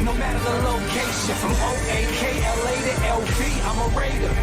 no matter the location. From O-A-K-L-A to L-V, I'm a Raider.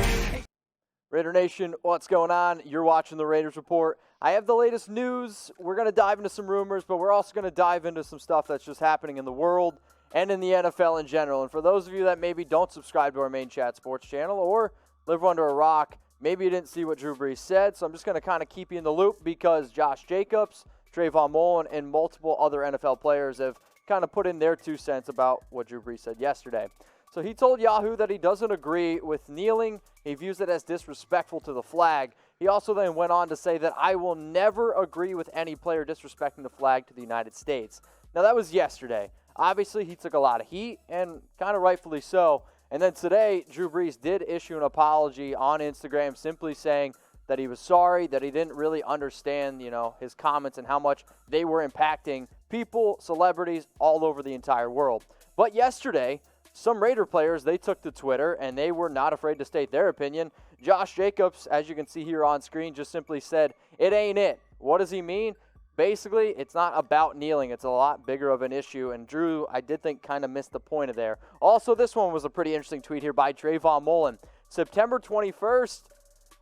Raider Nation, what's going on? You're watching the Raiders Report. I have the latest news. We're going to dive into some rumors, but we're also going to dive into some stuff that's just happening in the world and in the NFL in general. And for those of you that maybe don't subscribe to our main chat sports channel or live under a rock, maybe you didn't see what Drew Brees said, so I'm just going to kind of keep you in the loop because Josh Jacobs, Trayvon Mullen, and multiple other NFL players have kind of put in their 2 cents about what Drew Brees said yesterday. So he told Yahoo that he doesn't agree with kneeling. He views it as disrespectful to the flag. He also then went on to say that I will never agree with any player disrespecting the flag to the United States. Now, that was yesterday. Obviously, he took a lot of heat, and kind of rightfully so. And then today, Drew Brees did issue an apology on Instagram simply saying that he was sorry, that he didn't really understand, his comments and how much they were impacting people, celebrities all over the entire world. But yesterday, some Raider players, they took to Twitter, and they were not afraid to state their opinion. Josh Jacobs, as you can see here on screen, just simply said, it ain't it. What does he mean? Basically, it's not about kneeling. It's a lot bigger of an issue, and Drew, I did think, kind of missed the point of there. Also, this one was a pretty interesting tweet here by Trayvon Mullen. September 21st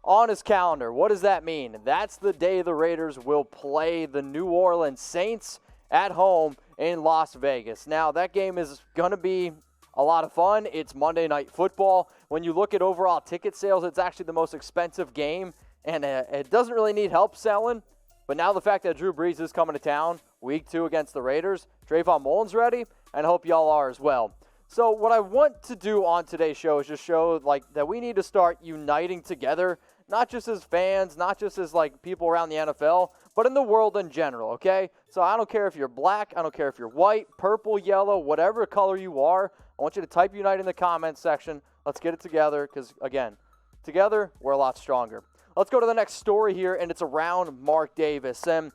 on his calendar. What does that mean? That's the day the Raiders will play the New Orleans Saints at home in Las Vegas. Now, that game is going to be a lot of fun. It's Monday Night Football. When you look at overall ticket sales, it's actually the most expensive game, and it doesn't really need help selling. But now the fact that Drew Brees is coming to town week 2 against the Raiders, Trayvon Mullen's ready, and I hope y'all are as well. So what I want to do on today's show is just show that we need to start uniting together, not just as fans, not just as people around the NFL, but in the world in general, okay? So I don't care if you're black, I don't care if you're white, purple, yellow, whatever color you are. I want you to type unite in the comments section. Let's get it together because, again, together we're a lot stronger. Let's go to the next story here, and it's around Mark Davis. And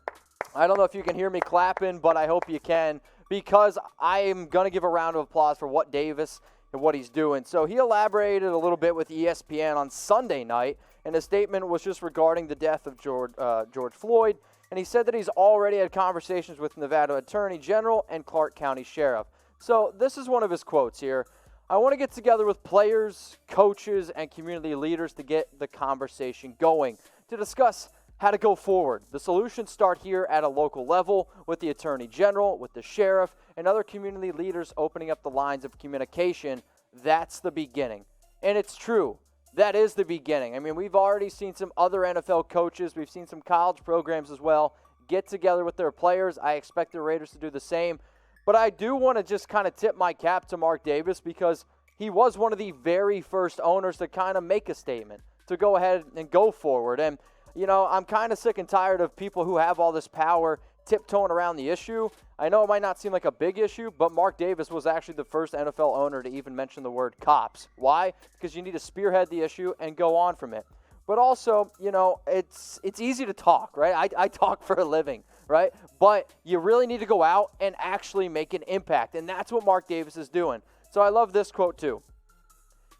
I don't know if you can hear me clapping, but I hope you can because I am going to give a round of applause for what Davis and what he's doing. So he elaborated a little bit with ESPN on Sunday night, and his statement was just regarding the death of George Floyd, and he said that he's already had conversations with Nevada Attorney General and Clark County Sheriff. So this is one of his quotes here. I want to get together with players, coaches, and community leaders to get the conversation going, to discuss how to go forward. The solutions start here at a local level with the Attorney General, with the Sheriff, and other community leaders opening up the lines of communication. That's the beginning. And it's true. That is the beginning. I mean, we've already seen some other NFL coaches. We've seen some college programs as well get together with their players. I expect the Raiders to do the same. But I do want to just kind of tip my cap to Mark Davis because he was one of the very first owners to kind of make a statement, to go ahead and go forward. And, I'm kind of sick and tired of people who have all this power tiptoeing around the issue. I know it might not seem like a big issue, but Mark Davis was actually the first NFL owner to even mention the word cops. Why? Because you need to spearhead the issue and go on from it. But also, it's easy to talk, right? I talk for a living, right? But you really need to go out and actually make an impact, and that's what Mark Davis is doing. So I love this quote too.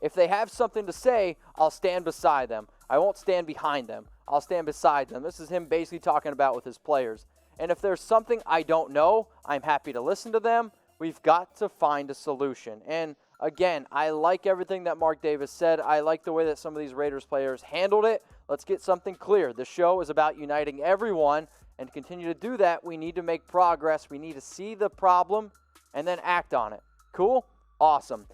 If they have something to say, I'll stand beside them. I won't stand behind them. I'll stand beside them. This is him basically talking about with his players. And if there's something I don't know, I'm happy to listen to them. We've got to find a solution. And again, I like everything that Mark Davis said. I like the way that some of these Raiders players handled it. Let's get something clear. The show is about uniting everyone, and to continue to do that, we need to make progress. We need to see the problem and then act on it. Cool? Awesome.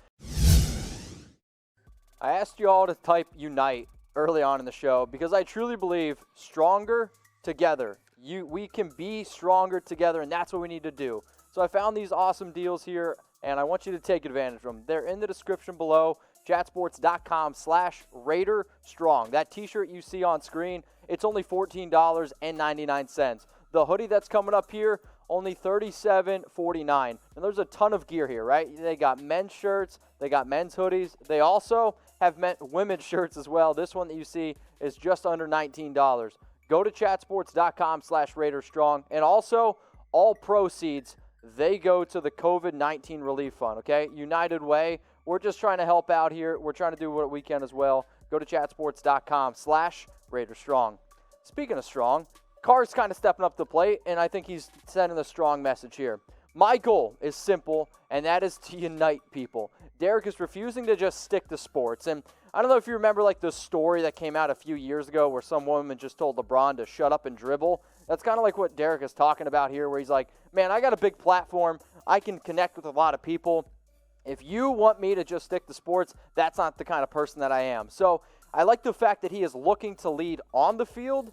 I asked you all to type unite early on in the show because I truly believe stronger together. We can be stronger together, and that's what we need to do. So I found these awesome deals here, and I want you to take advantage of them. They're in the description below, chatsports.com/RaiderStrong. That t-shirt you see on screen, it's only $14.99. The hoodie that's coming up here, only $37.49. And there's a ton of gear here, right? They got men's shirts, they got men's hoodies. They also have women's shirts as well. This one that you see is just under $19. Go to chatsports.com/RaiderStrong. And also, all proceeds, they go to the COVID-19 Relief Fund, okay? United Way. We're just trying to help out here. We're trying to do what we can as well. Go to chatsports.com/RaiderStrong. Speaking of strong, Carr's kind of stepping up to the plate, and I think he's sending a strong message here. My goal is simple, and that is to unite people. Derek is refusing to just stick to sports. And I don't know if you remember like the story that came out a few years ago where some woman just told LeBron to shut up and dribble. That's kind of like what Derek is talking about here, where he's like, man, I got a big platform. I can connect with a lot of people. If you want me to just stick to sports, that's not the kind of person that I am. So I like the fact that he is looking to lead on the field,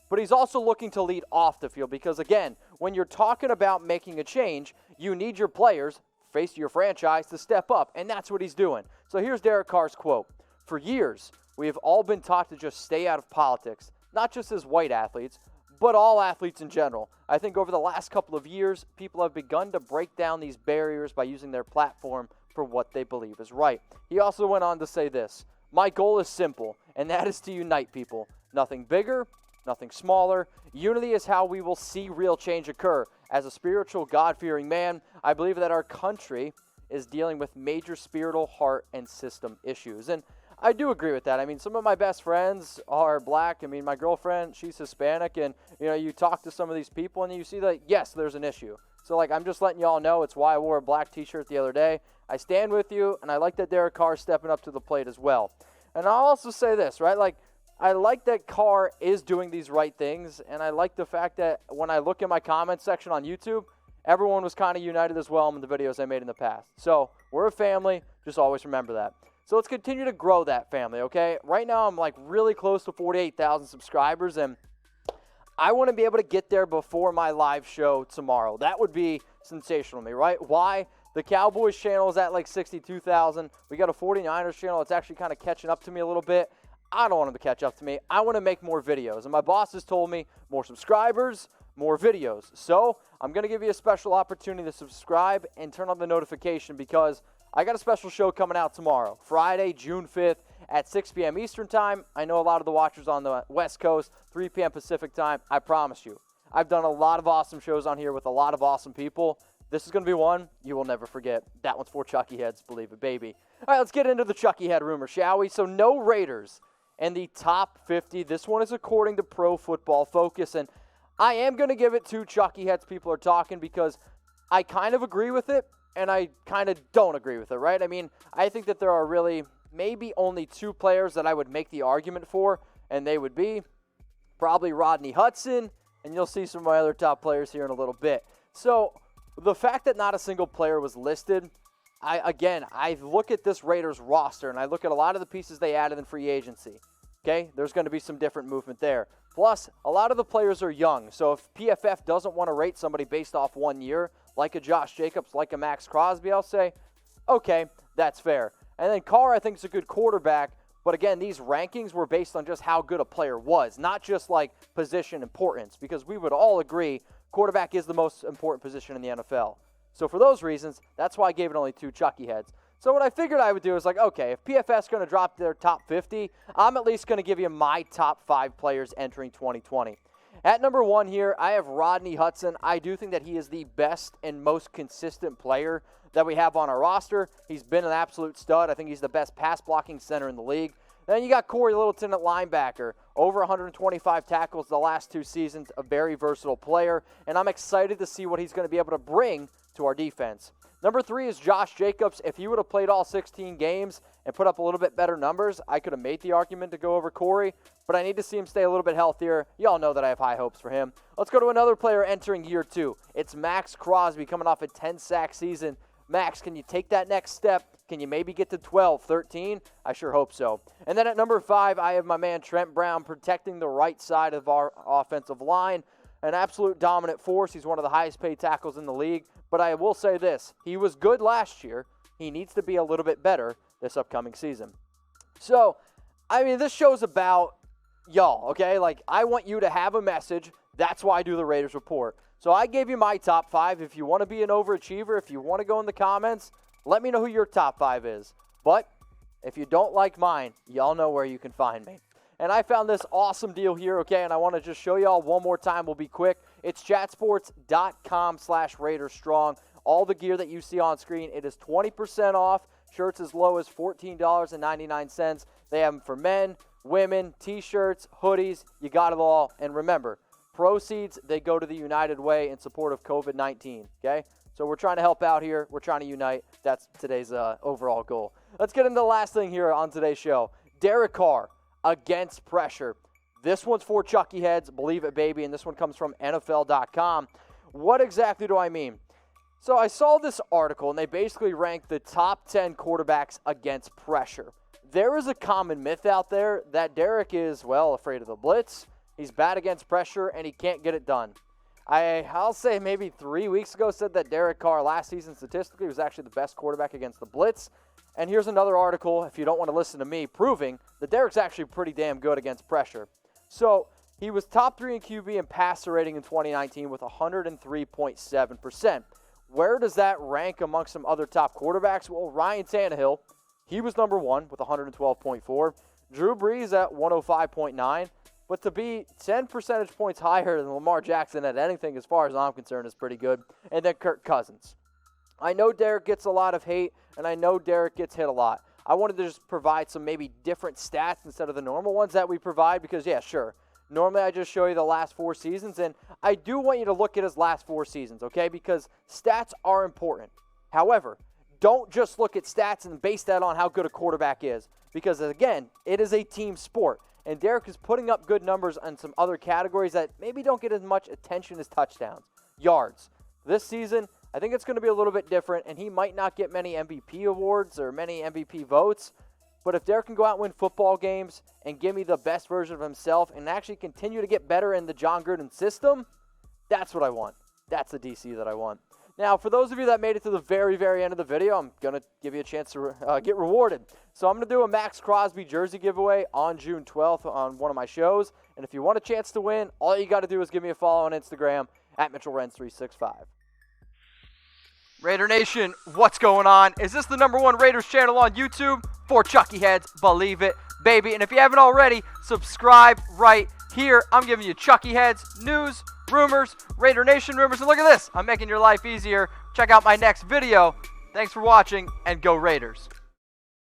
but he's also looking to lead off the field because, again, when you're talking about making a change, you need your players, face your franchise, to step up, and that's what he's doing. So here's Derek Carr's quote. For years, we have all been taught to just stay out of politics, not just as white athletes, but all athletes in general. I think over the last couple of years, people have begun to break down these barriers by using their platform for what they believe is right. He also went on to say this, my goal is simple, and that is to unite people. Nothing bigger, nothing smaller. Unity is how we will see real change occur. As a spiritual, God-fearing man, I believe that our country is dealing with major spiritual, heart, and system issues. And I do agree with that. I mean, some of my best friends are black. I mean, my girlfriend, she's Hispanic, and, you talk to some of these people, and you see that, yes, there's an issue. So, I'm just letting y'all know it's why I wore a black T-shirt the other day. I stand with you, and I like that Derek Carr is stepping up to the plate as well. And I'll also say this, right? I like that Carr is doing these right things, and I like the fact that when I look in my comment section on YouTube, everyone was kind of united as well in the videos I made in the past. So, we're a family. Just always remember that. So, let's continue to grow that family, okay? Right now, I'm, really close to 48,000 subscribers, and I want to be able to get there before my live show tomorrow. That would be sensational to me, right? Why? The Cowboys channel is at 62,000. We got a 49ers channel. It's actually kind of catching up to me a little bit. I don't want them to catch up to me. I want to make more videos. And my boss has told me more subscribers, more videos. So I'm going to give you a special opportunity to subscribe and turn on the notification because I got a special show coming out tomorrow, Friday, June 5th at 6 p.m. Eastern Time. I know a lot of the watchers on the West Coast, 3 p.m. Pacific Time. I promise you. I've done a lot of awesome shows on here with a lot of awesome people. This is going to be one you will never forget. That one's for Chucky Heads, believe it, baby. All right, let's get into the Chucky Head rumor, shall we? So no Raiders in the top 50. This one is according to Pro Football Focus, and I am going to give it to Chucky Heads. People are talking because I kind of agree with it, and I kind of don't agree with it, right? I mean, I think that there are really maybe only two players that I would make the argument for, and they would be probably Rodney Hudson, and you'll see some of my other top players here in a little bit. So the fact that not a single player was listed, I look at this Raiders roster, and I look at a lot of the pieces they added in free agency. Okay, there's going to be some different movement there. Plus, a lot of the players are young, so if PFF doesn't want to rate somebody based off 1 year, like a Josh Jacobs, like a Max Crosby, I'll say, okay, that's fair. And then Carr, I think, is a good quarterback, but again, these rankings were based on just how good a player was, not just position importance, because we would all agree quarterback is the most important position in the NFL. So for those reasons, that's why I gave it only 2 Chucky Heads. So what I figured I would do is okay, if PFF's going to drop their top 50, I'm at least going to give you my top 5 players entering 2020. At number 1 here, I have Rodney Hudson. I do think that he is the best and most consistent player that we have on our roster. He's been an absolute stud. I think he's the best pass-blocking center in the league. Then you got Corey Littleton at linebacker. Over 125 tackles the last 2 seasons. A very versatile player. And I'm excited to see what he's going to be able to bring to our defense. Number 3 is Josh Jacobs. If he would have played all 16 games and put up a little bit better numbers, I could have made the argument to go over Corey, but I need to see him stay a little bit healthier. Y'all know that I have high hopes for him. Let's go to another player entering year 2. It's Max Crosby coming off a 10-sack season. Max, can you take that next step? Can you maybe get to 12, 13? I sure hope so. And then at number 5, I have my man Trent Brown protecting the right side of our offensive line. An absolute dominant force. He's one of the highest paid tackles in the league. But I will say this, he was good last year. He needs to be a little bit better this upcoming season. So, I mean, this show's about y'all, okay? I want you to have a message. That's why I do the Raiders Report. So I gave you my top 5. If you want to be an overachiever, if you want to go in the comments, let me know who your top 5 is. But if you don't like mine, y'all know where you can find me. And I found this awesome deal here, okay, and I want to just show y'all one more time. We'll be quick. It's chatsports.com/RaidersStrong. All the gear that you see on screen, it is 20% off. Shirts as low as $14.99. They have them for men, women, T-shirts, hoodies. You got it all. And remember, proceeds, they go to the United Way in support of COVID-19, okay? So we're trying to help out here. We're trying to unite. That's today's overall goal. Let's get into the last thing here on today's show. Derek Carr against pressure. This one's for Chucky heads, believe it, baby, and this one comes from NFL.com. What exactly do I mean? So I saw this article, and they basically ranked the top 10 quarterbacks against pressure. There is a common myth out there that Derek is, well, afraid of the blitz. He's bad against pressure, and he can't get it done. I'll say maybe 3 weeks ago said that Derek Carr last season statistically was actually the best quarterback against the blitz. And here's another article, if you don't want to listen to me, proving that Derek's actually pretty damn good against pressure. So he was top 3 in QB and passer rating in 2019 with 103.7%. Where does that rank among some other top quarterbacks? Well, Ryan Tannehill, he was number 1 with 112.4. Drew Brees at 105.9. But to be 10 percentage points higher than Lamar Jackson at anything as far as I'm concerned is pretty good. And then Kirk Cousins. I know Derek gets a lot of hate, and I know Derek gets hit a lot. I wanted to just provide some maybe different stats instead of the normal ones that we provide because, yeah, sure. Normally I just show you the last 4 seasons, and I do want you to look at his last 4 seasons, okay, because stats are important. However, don't just look at stats and base that on how good a quarterback is because, again, it is a team sport, and Derek is putting up good numbers on some other categories that maybe don't get as much attention as touchdowns. Yards. This season, I think it's going to be a little bit different, and he might not get many MVP awards or many MVP votes. But if Derek can go out and win football games and give me the best version of himself and actually continue to get better in the John Gruden system, that's what I want. That's the DC that I want. Now, for those of you that made it to the very, very end of the video, I'm going to give you a chance to get rewarded. So I'm going to do a Max Crosby jersey giveaway on June 12th on one of my shows. And if you want a chance to win, all you got to do is give me a follow on Instagram at Mitchell Renz 365. Raider Nation, what's going on? Is this the #1 Raiders channel on YouTube? For Chucky heads, believe it, baby. And if you haven't already, subscribe right here. I'm giving you Chucky heads, news, rumors, Raider Nation rumors. And look at this, I'm making your life easier. Check out my next video. Thanks for watching, and go Raiders.